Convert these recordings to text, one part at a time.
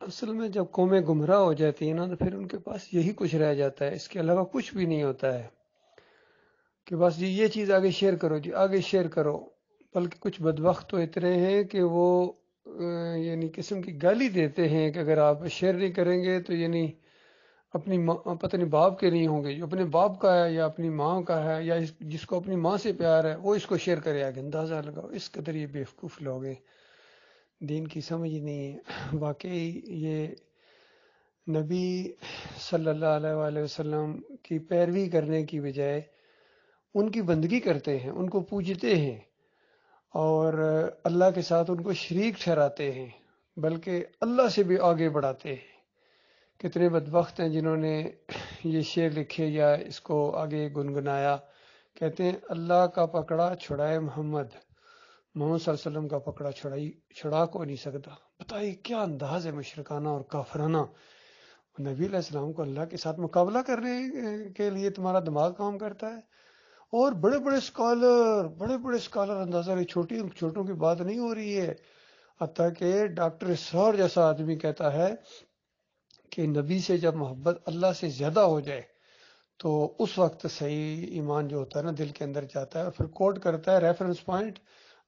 اصل میں جب قومیں گمراہ ہو جاتی ہیں نا تو پھر ان کے پاس یہی کچھ رہ جاتا ہے، اس کے علاوہ کچھ بھی نہیں ہوتا ہے کہ بس جی یہ چیز آگے شیئر کرو، جی آگے شیئر کرو۔ بلکہ کچھ بدبخت تو اتنے ہیں کہ وہ یعنی قسم کی گالی دیتے ہیں کہ اگر آپ شیئر نہیں کریں گے تو یعنی اپنی پتہ نہیں باپ کے نہیں ہوں گے، جو اپنے باپ کا ہے یا اپنی ماں کا ہے یا جس کو اپنی ماں سے پیار ہے وہ اس کو شیئر کرے آگے۔ اندازہ لگاؤ اس قدر یہ بیوقوف لوگ ہیں، دین کی سمجھ نہیں ہے واقعی۔ یہ نبی صلی اللہ علیہ وآلہ وسلم کی پیروی کرنے کی بجائے ان کی بندگی کرتے ہیں، ان کو پوجتے ہیں اور اللہ کے ساتھ ان کو شریک ٹھہراتے ہیں، بلکہ اللہ سے بھی آگے بڑھاتے ہیں۔ کتنے بدبخت ہیں جنہوں نے یہ شعر لکھے یا اس کو آگے گنگنایا، کہتے ہیں اللہ کا پکڑا چھڑائے محمد، محمد صلی اللہ علیہ وسلم کا پکڑا چھڑا کو نہیں سکتا۔ بتائیے کیا انداز ہے مشرکانہ اور کافرانہ۔ نبی علیہ السلام کو اللہ کے ساتھ مقابلہ کرنے کے لیے تمہارا دماغ کام کرتا ہے؟ اور بڑے بڑے اسکالر اندازہ نہیں، چھوٹوں کی بات نہیں ہو رہی ہے، حتیٰ کہ ڈاکٹر اسرار جیسا آدمی کہتا ہے کہ نبی سے جب محبت اللہ سے زیادہ ہو جائے تو اس وقت صحیح ایمان جو ہوتا ہے نا دل کے اندر جاتا ہے۔ اور پھر کوٹ کرتا ہے ریفرنس پوائنٹ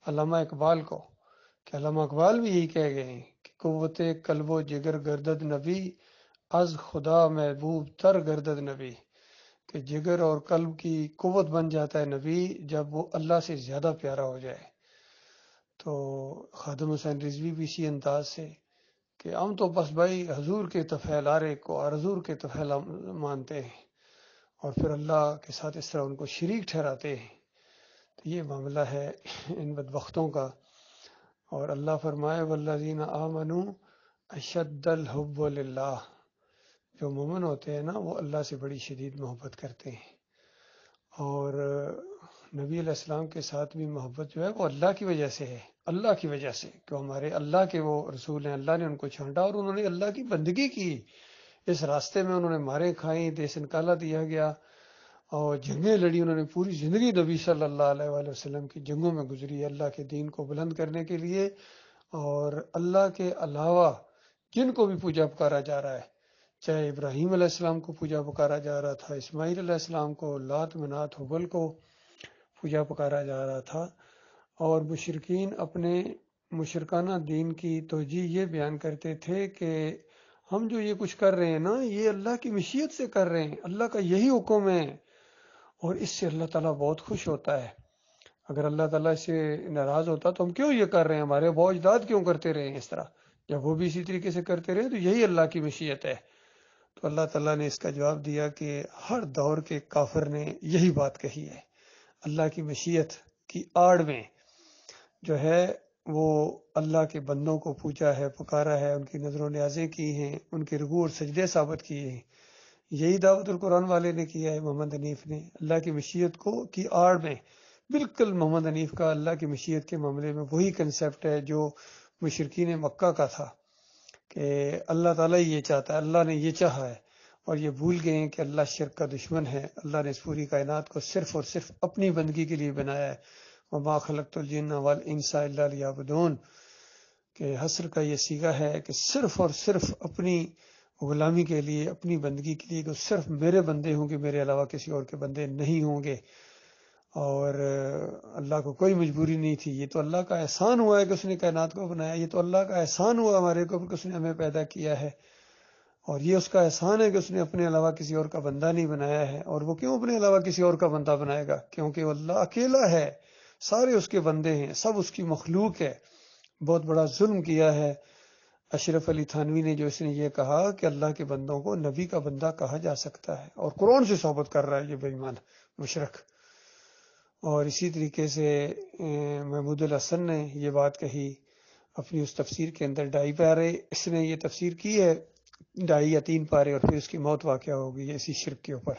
علامہ اقبال کو، کہ علامہ اقبال بھی یہی کہہ گئے ہیں کہ قوت قلب و جگر گردد نبی، از خدا محبوب تر گردد نبی، کہ جگر اور قلب کی قوت بن جاتا ہے نبی جب وہ اللہ سے زیادہ پیارا ہو جائے۔ تو خادم حسین رضوی بھی اسی انداز سے کہ ہم تو بس بھائی حضور کے طفیل آرے کو اور حضور کے طفیل مانتے ہیں اور پھر اللہ کے ساتھ اس طرح ان کو شریک ٹھہراتے ہیں۔ تو یہ معاملہ ہے ان بدبختوں کا۔ اور اللہ فرمائے والذین آمنوا اشد الحب للہ، جو مومن ہوتے ہیں نا وہ اللہ سے بڑی شدید محبت کرتے ہیں۔ اور نبی علیہ السلام کے ساتھ بھی محبت جو ہے وہ اللہ کی وجہ سے ہے، اللہ کی وجہ سے کہ ہمارے اللہ کے وہ رسول ہیں، اللہ نے ان کو چھانٹا اور انہوں نے اللہ کی بندگی کی۔ اس راستے میں انہوں نے مارے کھائیں، دیس نکالا دیا گیا اور جنگیں لڑی، انہوں نے پوری زندگی نبی صلی اللہ علیہ وآلہ وسلم کی جنگوں میں گزری اللہ کے دین کو بلند کرنے کے لیے۔ اور اللہ کے علاوہ جن کو بھی پوجا پکارا جا رہا ہے، چاہے ابراہیم علیہ السلام کو پوجا پکارا جا رہا تھا، اسماعیل علیہ السلام کو، لات منات حبل کو پوجا پکارا جا رہا تھا، اور مشرکین اپنے مشرکانہ دین کی توجیہ یہ بیان کرتے تھے کہ ہم جو یہ کچھ کر رہے ہیں نا یہ اللہ کی مشیت سے کر رہے ہیں، اللہ کا یہی حکم ہے اور اس سے اللہ تعالیٰ بہت خوش ہوتا ہے۔ اگر اللہ تعالیٰ اس سے ناراض ہوتا تو ہم کیوں یہ کر رہے ہیں، ہمارے اباء و اجداد کیوں کرتے رہے ہیں اس طرح، جب وہ بھی اسی طریقے سے کرتے رہے تو یہی اللہ کی مشیت ہے۔ تو اللہ تعالیٰ نے اس کا جواب دیا کہ ہر دور کے کافر نے یہی بات کہی ہے، اللہ کی مشیت کی آڑ میں جو ہے وہ اللہ کے بندوں کو پوچھا ہے، پکارا ہے، ان کی نظر و نیازیں کی ہیں، ان کے رکوع اور سجدے ثابت کیے ہیں۔ یہی دعوت القرآن والے نے کیا ہے، محمد حنیف نے اللہ کی مشیت کو کی آڑ میں۔ بالکل محمد حنیف کا اللہ کی مشیت کے معاملے میں وہی کنسیپٹ ہے جو مشرکین مکہ کا تھا کہ اللہ تعالیٰ یہ چاہتا ہے، اللہ نے یہ چاہا ہے، اور یہ بھول گئے ہیں کہ اللہ شرک کا دشمن ہے۔ اللہ نے اس پوری کائنات کو صرف اور صرف اپنی بندگی کے لیے بنایا ہے، وما خلقت الجن والانس الا لیعبدون، کہ حسر کا یہ صیغہ ہے کہ صرف اور صرف اپنی غلامی کے لیے، اپنی بندگی کے لیے، کہ صرف میرے بندے ہوں گے، میرے علاوہ کسی اور کے بندے نہیں ہوں گے۔ اور اللہ کو کوئی مجبوری نہیں تھی، یہ تو اللہ کا احسان ہوا ہے کہ اس نے کائنات کو بنایا، یہ تو اللہ کا احسان ہوا ہمارے کو کہ اس نے ہمیں پیدا کیا ہے، اور یہ اس کا احسان ہے کہ اس نے اپنے علاوہ کسی اور کا بندہ نہیں بنایا ہے۔ اور وہ کیوں اپنے علاوہ کسی اور کا بندہ بنائے گا؟ کیونکہ وہ اللہ اکیلا ہے، سارے اس کے بندے ہیں، سب اس کی مخلوق ہے۔ بہت بڑا ظلم کیا ہے اشرف علی تھانوی نے جو اس نے یہ کہا کہ اللہ کے بندوں کو نبی کا بندہ کہا جا سکتا ہے، اور قرآن سے صحبت کر رہا ہے یہ بے ایمان مشرک۔ اور اسی طریقے سے محمود الحسن نے یہ بات کہی اپنی اس تفسیر کے اندر، 2.5 پارے اس نے یہ تفسیر کی ہے، 2.5 یا 3 پارے، اور پھر اس کی موت واقع ہو گئی ہے اسی شرک کے اوپر۔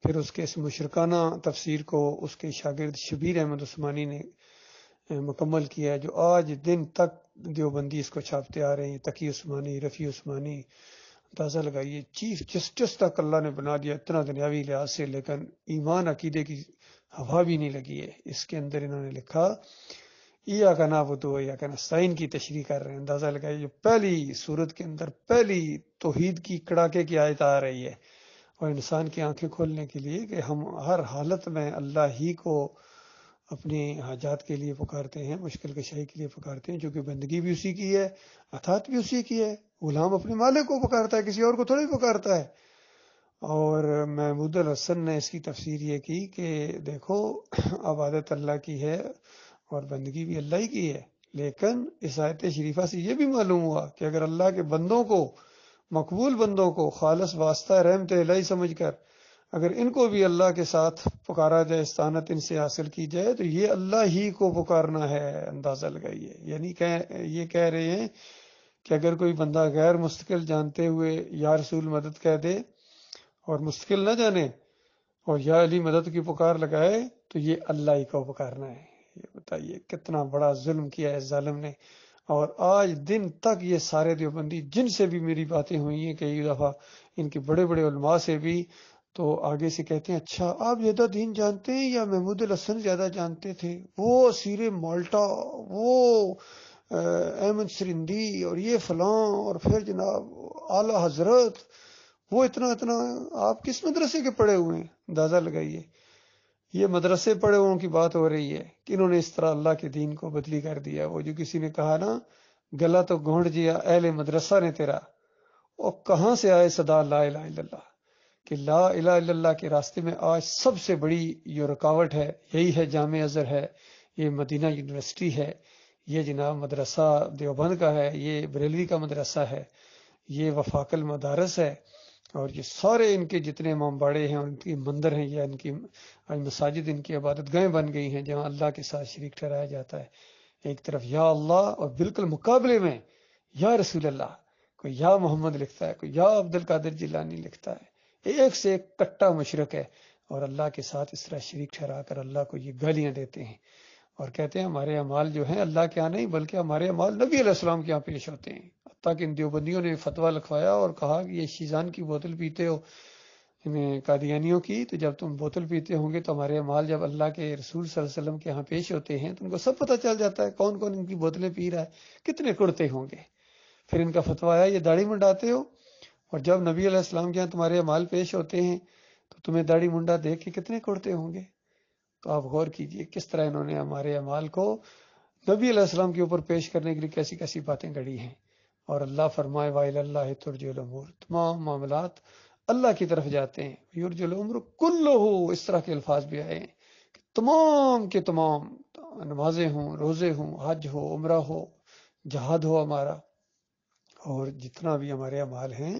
پھر اس کے اس مشرکانہ تفسیر کو اس کے شاگرد شبیر احمد عثمانی نے مکمل کیا ہے، جو آج دن تک دیوبندی اس کو چھاپتے آ رہے ہیں، تقی عثمانی، رفیع عثمانی۔ اندازہ لگائیے چیف جسٹس تک اللہ نے بنا دیا اتنا دنیاوی لحاظ سے، لیکن ایمان عقیدے کی ہوا بھی نہیں لگی ہے اس کے اندر۔ انہوں نے لکھا ایاک نعبد و ایاک نستعین کی تشریح کر رہے ہیں. اندازہ لگائیے جو پہلی سورت کے اندر پہلی توحید کی کڑاکے کی آیت آ رہی ہے، اور انسان کی آنکھیں کھولنے کے لیے کہ ہم ہر حالت میں اللہ ہی کو اپنی حاجات کے لیے پکارتے ہیں، مشکل کشائی کے لیے پکارتے ہیں، چونکہ بندگی بھی اسی کی ہے، اطاعت بھی اسی کی ہے. غلام اپنے مالک کو پکارتا ہے، کسی اور کو تھوڑی پکارتا ہے. اور محمود الحسن نے اس کی تفسیر یہ کی کہ دیکھو عبادت اللہ کی ہے اور بندگی بھی اللہ ہی کی ہے، لیکن اس آیت شریفہ سے یہ بھی معلوم ہوا کہ اگر اللہ کے بندوں کو، مقبول بندوں کو خالص واسطہ رحمت الہی سمجھ کر اگر ان کو بھی اللہ کے ساتھ پکارا جائے، استعانت ان سے حاصل کی جائے، تو یہ اللہ ہی کو پکارنا ہے. اندازہ لگائیے، یعنی یہ کہہ رہے ہیں کہ اگر کوئی بندہ غیر مستقل جانتے ہوئے یا رسول مدد کہہ دے اور مستقل نہ جانے اور یا علی مدد کی پکار لگائے، تو یہ اللہ ہی کو پکارنا ہے. یہ بتائیے کتنا بڑا ظلم کیا ہے اس ظالم نے. اور آج دن تک یہ سارے دیوبندی جن سے بھی میری باتیں ہوئی ہیں کئی دفعہ، ان کے بڑے بڑے علماء سے بھی، تو آگے سے کہتے ہیں اچھا آپ زیادہ دین جانتے ہیں یا محمود الحسن زیادہ جانتے تھے؟ وہ اسیر مالٹا، وہ احمد سرندی، اور یہ فلاں، اور پھر جناب اعلی حضرت، وہ اتنا آپ کس مدرسے کے پڑھے ہوئے ہیں؟ اندازہ لگائیے. یہ مدرسے پڑھے ہوں کی بات ہو رہی ہے کہ انہوں نے اس طرح اللہ کے دین کو بدلی کر دیا. وہ جو کسی نے کہا نا گلا تو گھونٹ دیا اہل مدرسہ نے تیرا، اور کہاں سے آئے صدا لا الہ الا اللہ، کہ لا الہ الا اللہ کے راستے میں آج سب سے بڑی جو رکاوٹ ہے یہی ہے جامع ازہر ہے، یہ مدینہ یونیورسٹی ہے، یہ جناب مدرسہ دیوبند کا ہے، یہ بریلوی کا مدرسہ ہے، یہ وفاق المدارس ہے، اور یہ سارے ان کے جتنے امام باڑے ہیں اور ان کی مندر ہیں یا ان کی مساجد، ان کی عبادت گاہیں بن گئی ہیں جہاں اللہ کے ساتھ شریک ٹھہرایا جاتا ہے. ایک طرف یا اللہ اور بالکل مقابلے میں یا رسول اللہ، کوئی یا محمد لکھتا ہے، کوئی یا عبد القادر جیلانی لکھتا ہے. ایک سے ایک کٹا مشرک ہے، اور اللہ کے ساتھ اس طرح شریک ٹھہرا کر اللہ کو یہ گالیاں دیتے ہیں اور کہتے ہیں ہمارے اعمال جو ہیں اللہ کے ہاں نہیں بلکہ ہمارے اعمال نبی علیہ السلام کے ہاں پیش ہوتے ہیں. حتیٰ کہ ان دیوبندیوں نے فتویٰ لکھوایا اور کہا کہ یہ شیزان کی بوتل پیتے ہو قادیانیوں کی، تو جب تم بوتل پیتے ہوں گے تو ہمارے اعمال جب اللہ کے رسول صلی اللہ علیہ وسلم کے ہاں پیش ہوتے ہیں تو ان کو سب پتہ چل جاتا ہے کون کون ان کی بوتلیں پی رہا ہے، کتنے کڑتے ہوں گے. پھر ان کا فتویٰ آیا یہ داڑھی منڈاتے ہو، اور جب نبی علیہ السلام کے ہاں تمہارے اعمال پیش ہوتے ہیں تو تمہیں داڑھی منڈا دیکھ کے کتنے کڑتے ہوں گے. تو آپ غور کیجئے کس طرح انہوں نے ہمارے اعمال کو نبی علیہ السلام کے اوپر پیش کرنے کے لیے کیسی کیسی باتیں گڑھی ہیں. اور اللہ فرمائے وَإِلَى اللَّهِ تُرْجَعُ الْأُمُورُ، تمام معاملات اللہ کی طرف جاتے ہیں. یرجع الامر کلہ، اس طرح کے الفاظ بھی آئے ہیں کہ تمام کے تمام، نمازیں ہوں، روزے ہوں، حج ہو، عمرہ ہو، جہاد ہو ہمارا، اور جتنا بھی ہمارے اعمال ہیں،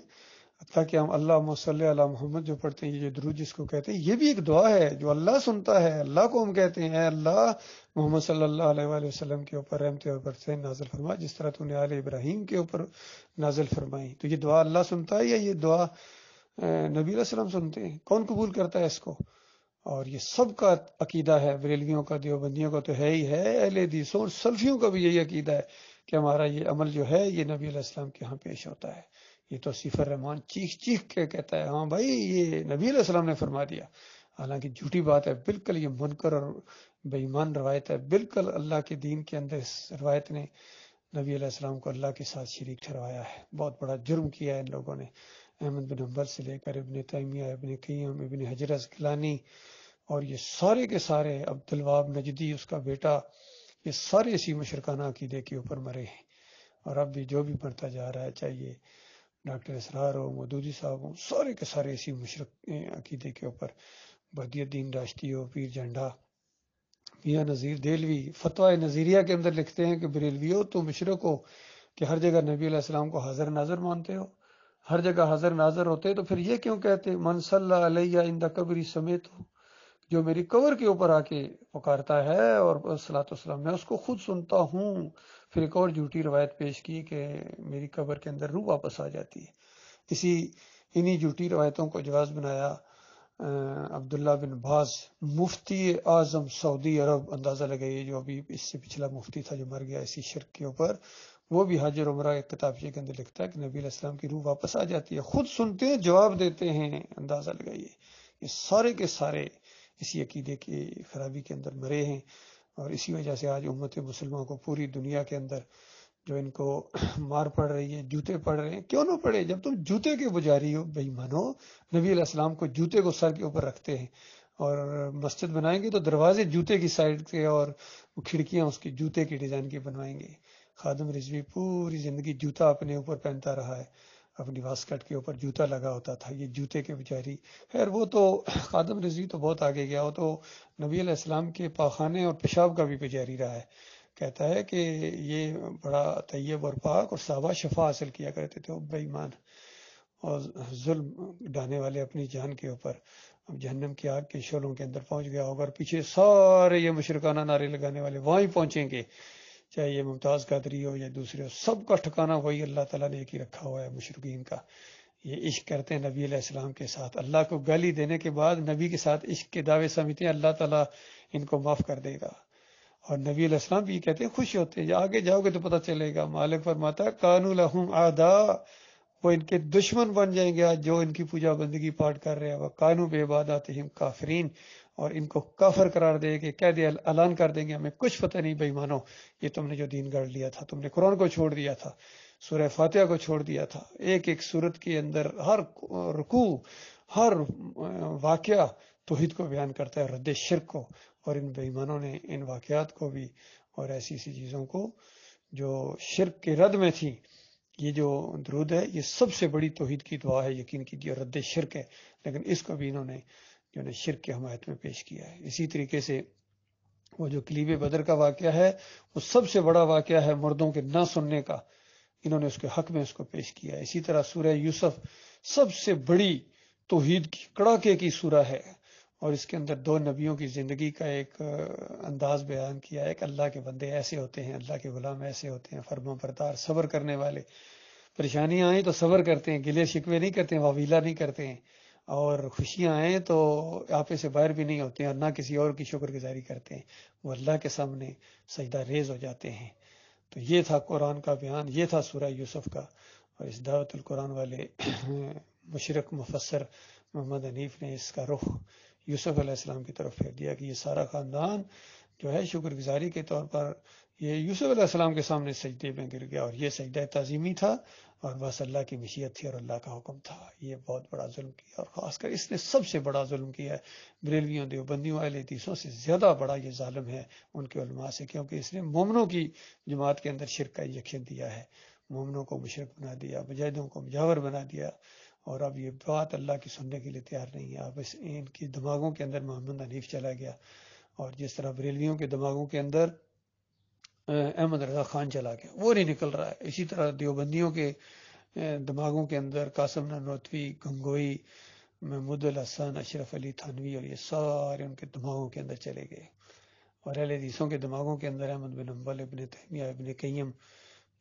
حتیٰ کہ ہم اللہم صلی علی محمد جو پڑھتے ہیں، یہ جو درود جس کو کہتے ہیں، یہ بھی ایک دعا ہے جو اللہ سنتا ہے. اللہ کو ہم کہتے ہیں اے اللہ محمد صلی اللہ علیہ وآلہ وسلم کے اوپر رحمت اور برکتیں نازل فرما جس طرح تو نے آل ابراہیم کے اوپر نازل فرمائی. تو یہ دعا اللہ سنتا ہے یا یہ دعا نبی علیہ السلام سنتے ہیں؟ کون قبول کرتا ہے اس کو؟ اور یہ سب کا عقیدہ ہے، بریلویوں کا، دیوبندیوں کا تو ہے ہی ہے، اہل حدیثوں اور سلفیوں کا بھی یہی عقیدہ ہے کہ ہمارا یہ عمل جو ہے یہ نبی علیہ السلام کے ہاں پیش ہوتا ہے. یہ تو صف الرحمان چیخ چیخ کے کہتا ہے ہاں بھائی یہ نبی علیہ السلام نے فرما دیا، حالانکہ جھوٹی بات ہے بالکل. یہ منکر اور بے ایمان روایت ہے بالکل. اللہ کے دین کے اندر اس روایت نے نبی علیہ السلام کو اللہ کے ساتھ شریک ٹھہرایا ہے. بہت بڑا جرم کیا ہے ان لوگوں نے. احمد بن حنبل سے لے کر ابن تیمیہ، ابن قیم، ابن حجر عسقلانی، اور یہ سارے کے سارے، عبد الوہاب نجدی اس کا بیٹا، یہ سارے اسی مشرکانہ عقیدے کے اوپر مرے ہیں. اور اب بھی جو بھی مرتا جا رہا ہے، چاہیے ڈاکٹر اسرار ہو، مودودی صاحب ہوں، سارے کے سارے اسی مشرک عقیدے کے اوپر. بہدی الدین راشتی ہو، پیر جھنڈا، میاں نذیر دہلوی فتویٰ نظیریہ کے اندر لکھتے ہیں کہ بریلوی ہو تو مشرک ہو کہ ہر جگہ نبی علیہ السلام کو حاضر ناظر مانتے ہو. ہر جگہ حاضر ناظر ہوتے تو پھر یہ کیوں کہتے من صلی علیہ عند قبری سمیت ہو، جو میری قبر کے اوپر آ کے پکارتا ہے اور صلاۃ والسلام میں اس کو خود سنتا ہوں. پھر ایک اور جھوٹی روایت پیش کی کہ میری قبر کے اندر روح واپس آ جاتی ہے. انہی جھوٹی روایتوں کو جواز بنایا عبداللہ بن باز، مفتی اعظم سعودی عرب. اندازہ لگائیے جو ابھی اس سے پچھلا مفتی تھا جو مر گیا اسی شرک کے اوپر، وہ بھی حج اور عمرہ ایک کتابچے کے اندر لکھتا ہے کہ نبی علیہ السلام کی روح واپس آ جاتی ہے. خود سنتے ہیں، جواب دیتے ہیں. اندازہ لگائیے یہ سارے کے سارے اسی عقیدے کی خرابی کے اندر مرے ہیں. اور اسی وجہ سے آج امت مسلمہ کو پوری دنیا کے اندر جو ان کو مار پڑ رہی ہے، جوتے پڑ رہے ہیں. کیوں نہ پڑے جب تم جوتے کے پجاری ہو بے ایمانو. نبی علیہ السلام کو جوتے کو سر کے اوپر رکھتے ہیں، اور مسجد بنائیں گے تو دروازے جوتے کی سائڈ کے اور کھڑکیاں اس کی جوتے کی ڈیزائن کی بنوائیں گے. خادم رضوی پوری زندگی جوتا اپنے اوپر پہنتا رہا ہے، اپنی واسکٹ کے اوپر جوتا لگا ہوتا تھا. یہ جوتے کے پجاری. خیر وہ تو خادم رضوی تو بہت آگے گیا، وہ تو نبی علیہ السلام کے پاخانے اور پیشاب کا بھی پجاری رہا ہے. کہتا ہے کہ یہ بڑا طیب اور پاک، اور صحابہ شفا حاصل کیا کرتے تھے. بے ایمان اور ظلم ڈھانے والے اپنی جان کے اوپر اب جہنم کی آگ کے شعلوں کے اندر پہنچ گیا ہوگا، اور پیچھے سارے یہ مشرکانہ نعرے لگانے والے وہیں پہنچیں گے، چاہے یہ ممتاز قادری ہو یا دوسرے ہو. سب کا ٹھکانہ وہی اللہ تعالیٰ نے ایک ہی رکھا ہوا ہے مشرکین کا. یہ عشق کرتے ہیں نبی علیہ السلام کے ساتھ، اللہ کو گالی دینے کے بعد نبی کے ساتھ عشق کے دعوے سمجھتے ہیں اللہ تعالیٰ ان کو معاف کر دے گا. اور نبی علیہ السلام بھی کہتے ہیں خوش ہوتے ہیں. آگے جاؤ گے تو پتہ چلے گا. مالک فرماتا ہے کانوا لہم اعداء، وہ ان کے دشمن بن جائیں گے آج جو ان کی پوجا بندگی پاٹ کر رہے ہیں. وہ کانوا بعباداتہم کافرین، اور ان کو کافر قرار دے کہ کہہ دے اعلان کر دیں گے ہمیں کچھ پتہ نہیں بے ایمانو، یہ تم نے جو دین گڑھ لیا تھا، تم نے قرآن کو چھوڑ دیا تھا، سورہ فاتحہ کو چھوڑ دیا تھا. ایک ایک سورت کے اندر ہر رکوع، ہر واقعہ توحید کو بیان کرتا ہے، رد شرک کو. اور ان بے ایمانوں نے ان واقعات کو بھی اور ایسی ایسی چیزوں کو جو شرک کے رد میں تھی، یہ جو درود ہے یہ سب سے بڑی توحید کی دعا ہے، یقین کیجیے رد شرک ہے، لیکن اس کو بھی انہوں نے جو ہے شرک کی حمایت میں پیش کیا ہے. اسی طریقے سے وہ جو کلیب بدر کا واقعہ ہے وہ سب سے بڑا واقعہ ہے مردوں کے نہ سننے کا، انہوں نے اس کے حق میں اس کو پیش کیا ہے. اسی طرح سورہ یوسف سب سے بڑی توحید کی کڑاکے کی سورہ ہے، اور اس کے اندر دو نبیوں کی زندگی کا ایک انداز بیان کیا ہے کہ اللہ کے بندے ایسے ہوتے ہیں، اللہ کے غلام ایسے ہوتے ہیں، فرما بردار، صبر کرنے والے. پریشانیاں آئیں تو صبر کرتے ہیں، گلے شکوے نہیں کرتے ہیں، واویلا نہیں کرتے ہیں، اور خوشیاں آئیں تو آپے سے باہر بھی نہیں ہوتے ہیں، اور نہ کسی اور کی شکر گزاری کرتے ہیں. وہ اللہ کے سامنے سجدہ ریز ہو جاتے ہیں. تو یہ تھا قرآن کا بیان، یہ تھا سورہ یوسف کا. اور اس دعوت القرآن والے مشرق مفسر محمد حنیف نے اس کا رخ یوسف علیہ السلام کی طرف پھیر دیا کہ یہ سارا خاندان جو ہے شکر گزاری کے طور پر یہ یوسف علیہ السلام کے سامنے سجدے میں گر گیا، اور یہ سجدہ تعظیمی تھا، اور بس اللہ کی مشیت تھی اور اللہ کا حکم تھا. یہ بہت بڑا ظلم کیا، اور خاص کر اس نے سب سے بڑا ظلم کیا ہے. بریلویوں دیوبندیوں اہل حدیثوں سے زیادہ بڑا یہ ظالم ہے ان کے علماء سے، کیونکہ اس نے مومنوں کی جماعت کے اندر شرک کا انجیکشن دیا ہے، مومنوں کو مشرک بنا دیا، مجاہدوں کو مجاور بنا دیا. اور اب یہ بات اللہ کی سننے کے لیے تیار نہیں ہے. اب ان کی دماغوں کے اندر محمد حنیف چلا گیا، اور جس طرح بریلویوں کے دماغوں کے اندر احمد رضا خان چلا گیا، وہ نہیں نکل رہا ہے. اسی طرح دیوبندیوں کے دماغوں کے اندر قاسم نانوتوی، گنگوئی، محمود الحسن، اشرف علی تھانوی، اور یہ سارے ان کے دماغوں کے اندر چلے گئے. اور اہل حدیثوں کے دماغوں کے اندر احمد بن حنبل، ابن تیمیہ، ابن قیم،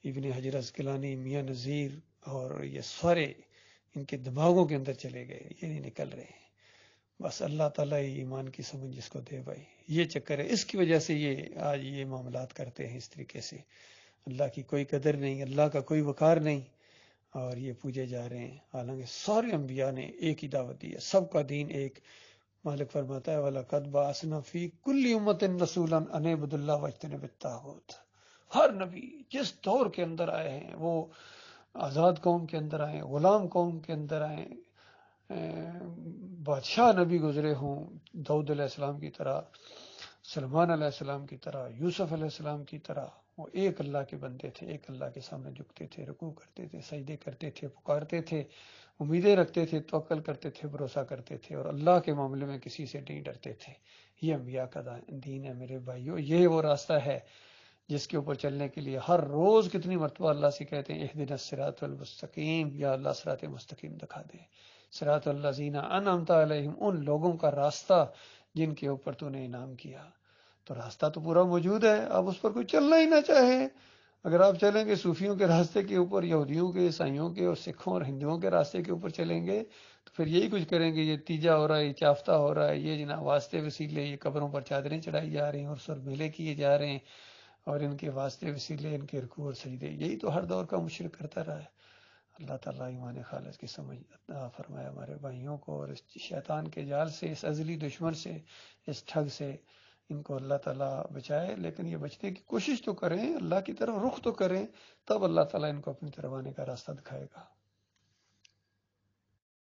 ابن حجر عسقلانی، میاں نذیر، اور یہ سارے ان کے دماغوں کے اندر چلے گئے، یہ نہیں نکل رہے. بس اللہ تعالیٰ ایمان کی سمجھ جس کو دے بھائی، یہ چکر ہے. اس کی وجہ سے یہ آج یہ معاملات کرتے ہیں اس طریقے سے. اللہ کی کوئی قدر نہیں، اللہ کا کوئی وقار نہیں، اور یہ پوجے جا رہے ہیں. حالانکہ سارے انبیاء نے ایک ہی دعوت دی ہے، سب کا دین ایک. مالک فرماتا ہے وَلَقَدْ بَعَثْنَا فِي كُلِّ أُمَّةٍ رَسُولًا أَنِ اعْبُدُوا اللَّهَ وَاجْتَنِبُوا الطَّاغُوتَ. ہر نبی جس دور کے اندر آئے ہیں، وہ آزاد قوم کے اندر آئے، غلام قوم کے اندر آئے، بادشاہ نبی گزرے ہوں، داؤد علیہ السلام کی طرح، سلمان علیہ السلام کی طرح، یوسف علیہ السلام کی طرح، وہ ایک اللہ کے بندے تھے، ایک اللہ کے سامنے جھکتے تھے، رکوع کرتے تھے، سجدے کرتے تھے، پکارتے تھے، امیدیں رکھتے تھے، توکل کرتے تھے، بھروسہ کرتے تھے، اور اللہ کے معاملے میں کسی سے نہیں ڈرتے تھے. یہ انبیاء کا دین ہے میرے بھائیو. یہ وہ راستہ ہے جس کے اوپر چلنے کے لیے ہر روز کتنی مرتبہ اللہ سے کہتے ہیں اہدنا الصراط المستقیم، یا اللہ صراط مستقیم دکھا دے. صراط الذین انعمت علیہم، ان لوگوں کا راستہ جن کے اوپر تو نے انعام کیا. تو راستہ تو پورا موجود ہے، اب اس پر کوئی چلنا ہی نہ چاہے. اگر آپ چلیں گے صوفیوں کے راستے کے اوپر، یہودیوں کے، عیسائیوں کے، اور سکھوں اور ہندوؤں کے راستے کے اوپر چلیں گے تو پھر یہی کچھ کریں گے. یہ تیجا ہو رہا ہے، یہ چافتہ ہو رہا ہے، یہ جناب واسطے وسیلے، یہ قبروں پر چادریں چڑھائی جا رہی ہیں اور سر میلے کیے جا رہے ہیں، اور ان کے واسطے وسیلے، ان کے رکوع اور سجدے، یہی تو ہر دور کا مشرک کرتا رہا ہے. اللہ تعالیٰ ایمان خالص کی سمجھ عطا فرمائے ہمارے بھائیوں کو، اور اس شیطان کے جال سے، اس ازلی دشمن سے، اس ٹھگ سے، ان کو اللہ تعالیٰ بچائے، لیکن یہ بچنے کی کوشش تو کریں، اللہ کی طرف رخ تو کریں، تب اللہ تعالیٰ ان کو اپنی طرف آنے کا راستہ دکھائے گا۔